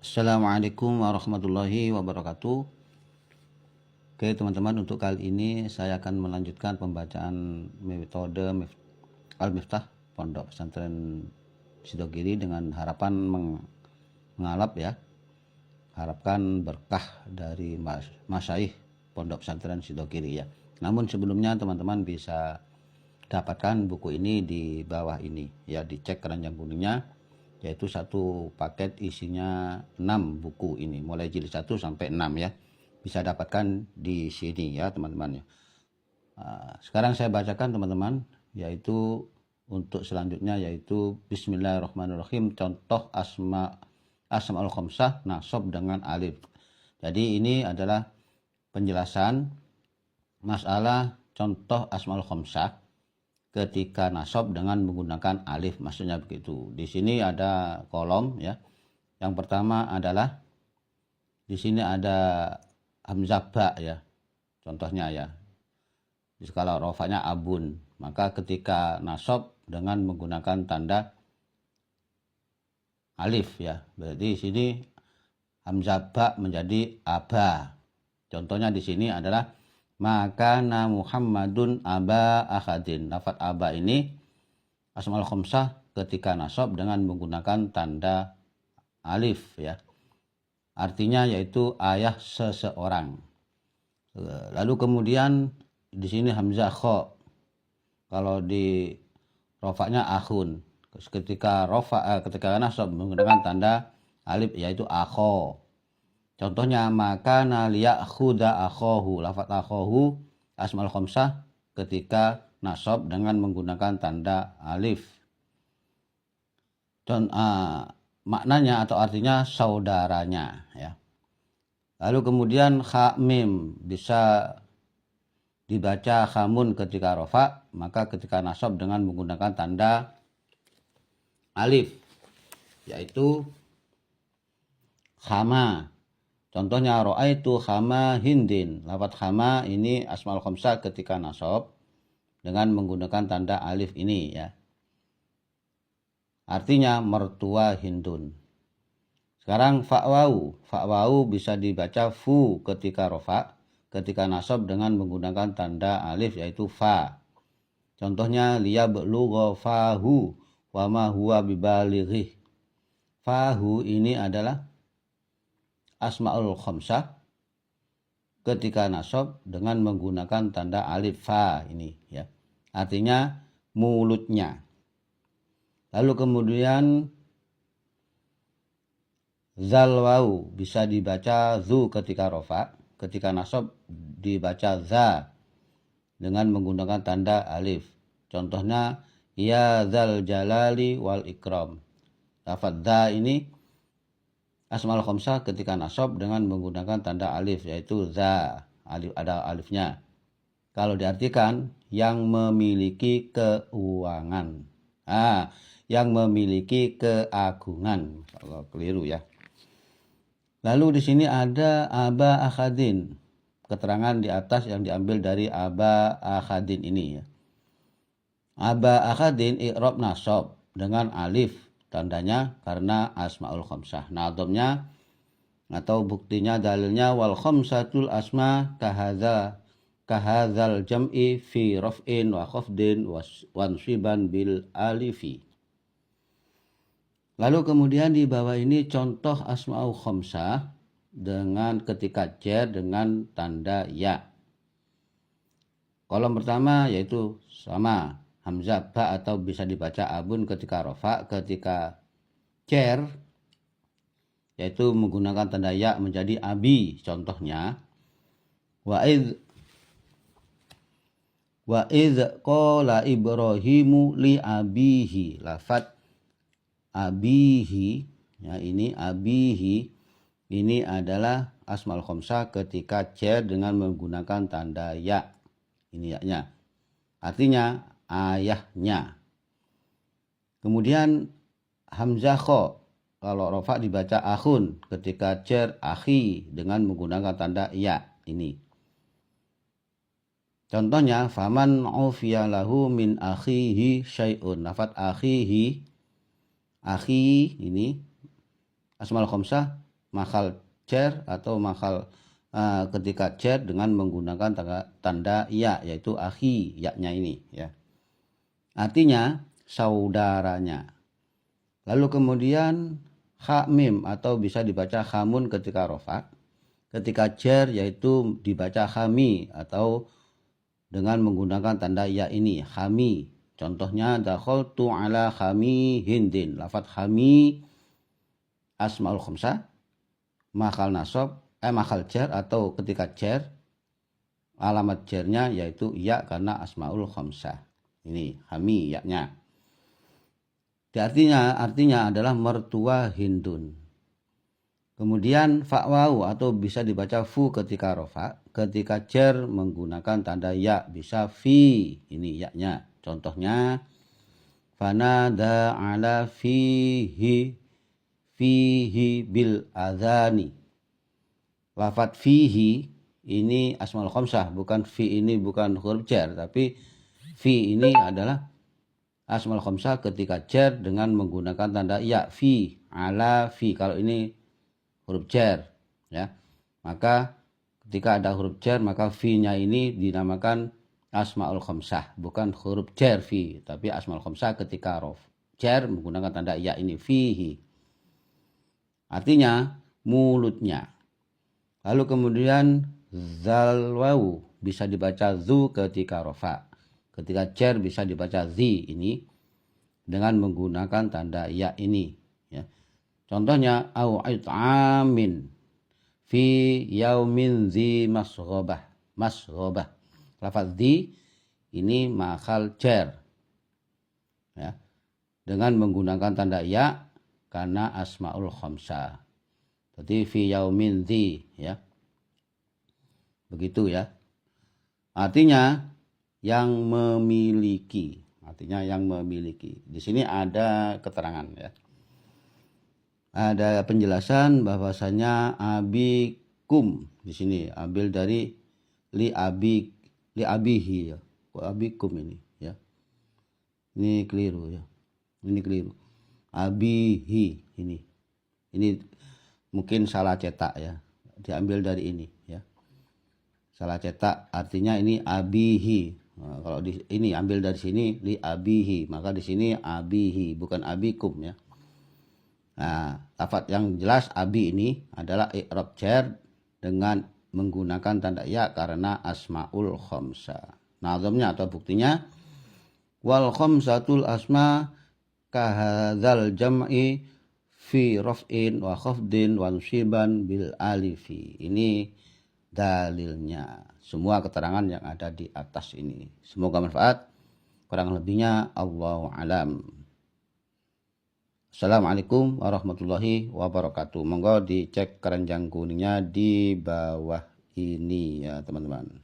Assalamualaikum warahmatullahi wabarakatuh. Oke teman-teman, untuk kali ini saya akan melanjutkan pembacaan metode Al-Miftah Pondok Pesantren Sidogiri dengan harapan mengalap ya. Harapkan berkah dari masyayikh Pondok Pesantren Sidogiri ya. Namun sebelumnya teman-teman bisa dapatkan buku ini di bawah ini ya, dicek keranjang kuningnya, yaitu satu paket isinya 6 buku ini, mulai jilid 1 sampai 6 ya. Bisa dapatkan di sini ya teman-teman ya. Sekarang saya bacakan teman-teman, yaitu untuk selanjutnya yaitu Bismillahirrahmanirrahim, contoh asmaul khamsah nasab dengan alif. Jadi ini adalah penjelasan masalah contoh asmaul khamsah ketika nasab dengan menggunakan alif, maksudnya begitu. Di sini ada kolom ya. Yang pertama adalah di sini ada hamzah ba ya. Contohnya ya. Kalau rofanya abun, maka ketika nasab dengan menggunakan tanda alif ya. Berarti di sini hamzah ba menjadi aba. Contohnya di sini adalah Makana Muhammadun aba ahadin. Lafaz aba ini asmaul khamsah ketika nasab dengan menggunakan tanda alif ya. Artinya yaitu ayah seseorang. Lalu kemudian di sini hamzah kha. Kalau di rofa'nya akhun. Ketika nasab menggunakan tanda alif yaitu akho. Contohnya makana liya'khudha akhahu. Lafaz akhahu asmaul khamsah ketika nasab dengan menggunakan tanda alif. Maknanya atau artinya saudaranya ya. Lalu kemudian kha mim bisa dibaca khamun ketika rofa, maka ketika nasab dengan menggunakan tanda alif yaitu khama. Contohnya ra'aitu khama hindin. Lafaz khama ini asmaul khamsah ketika nasab dengan menggunakan tanda alif ini ya. Artinya mertua Hindun. Sekarang fa'wau. Fa'wau bisa dibaca fu ketika rofa, ketika nasab dengan menggunakan tanda alif yaitu fa. Contohnya liyablugha fahu wa ma huwa bibalighi. Fahu ini adalah asmaul khamsah ketika nasab dengan menggunakan tanda alif fa ini ya. Artinya mulutnya. Lalu kemudian zalwau bisa dibaca zu ketika rofa, ketika nasab dibaca za dengan menggunakan tanda alif. Contohnya ya zal jalali wal ikram. Lafaz za ini asmaul khamsah ketika nasab dengan menggunakan tanda alif yaitu za, alif ada alifnya. Kalau diartikan yang memiliki keuangan. Yang memiliki keagungan. Kalau keliru ya. Lalu di sini ada aba akhadin. Keterangan di atas yang diambil dari aba akhadin ini ya. Aba akhadin i'rab nasab dengan alif. Tandanya karena asmaul khamsah. Nadhamnya atau buktinya dalilnya wal khamsatul asma kahadzal jam'i fi raf'in wa khafdin wa wansiban bil alifi. Lalu kemudian di bawah ini contoh asmaul khamsah dengan ketika jar dengan tanda ya. Kolom pertama yaitu sama hamzah ba atau bisa dibaca abun ketika rofa, ketika cer yaitu menggunakan tanda ya menjadi abi. Contohnya wa idz qala Ibrahimu li abihi. Lafaz abihi ya, ini abihi ini adalah asmaul khamsah ketika cer dengan menggunakan tanda ya. Ini ya-nya. Artinya ayahnya. Kemudian hamzah kha kalau rofa dibaca akhun, ketika cer akhi dengan menggunakan tanda ya ini. Contohnya faman ufiya lahu min akhihi syai'un. Lafaz akhihi, akhi ini asmaul khamsah mahal cer atau mahal ketika cer dengan menggunakan tanda ya, yaitu akhi, ya-nya ini ya. Artinya saudaranya. Lalu kemudian ha mim atau bisa dibaca hamun ketika rofa. Ketika cer yaitu dibaca hami atau dengan menggunakan tanda ya ini, hami. Contohnya dakhaltu ala hami hindin. Lafadz hami asmaul khamsah, mahal nasab, mahal cer atau ketika cer, alamat cernya yaitu ya karena asmaul khamsah. Ini hami ya-nya. Artinya adalah mertua Hindun. Kemudian fa'wau atau bisa dibaca fu ketika rofa. Ketika cer menggunakan tanda ya, bisa fi, ini ya-nya. Contohnya fanada ala fihi bil adhani. Lafadz fihi ini asmaul khamsah, bukan fi ini bukan huruf cer, tapi fi ini adalah asmaul khamsah ketika cer dengan menggunakan tanda ya, fi, ala fi. Kalau ini huruf cer ya, maka ketika ada huruf cer maka fi-nya ini dinamakan asmaul khamsah, bukan huruf cer fi, tapi asmaul khamsah ketika rof cer menggunakan tanda ya ini, fihi. Artinya mulutnya. Lalu kemudian zalwau bisa dibaca zu ketika rofa. Ketika cer bisa dibaca zi ini dengan menggunakan tanda ya ini ya. Contohnya au it'amin fi yaumin zi masghobah. Lafaz zi ini mahal cer ya, dengan menggunakan tanda ya karena asmaul khamsah. Jadi fi yaumin zi ya. Begitu ya. Artinya yang memiliki. Di sini ada keterangan ya. Ada penjelasan bahwasanya abikum di sini ambil dari li abihi ya. Abikum ini ya. Ini keliru ya. Abihi ini. Ini mungkin salah cetak ya. Diambil dari ini ya. Salah cetak, artinya ini abihi. Nah, kalau ini ambil dari sini li abihi, maka di sini abihi bukan abikum ya. Nah, lafadz yang jelas abi ini adalah i'rab cer dengan menggunakan tanda ya karena asmaul khamsah. Nazamnya atau buktinya wal khamsatul asma kahadzal jam'i fi raf'in wa khafdin wa nusiban bil alifi. Ini dalilnya. Semua keterangan yang ada di atas ini. Semoga manfaat. Kurang lebihnya Allahu alam. Assalamualaikum warahmatullahi wabarakatuh. Monggo dicek keranjang kuningnya di bawah ini ya teman-teman.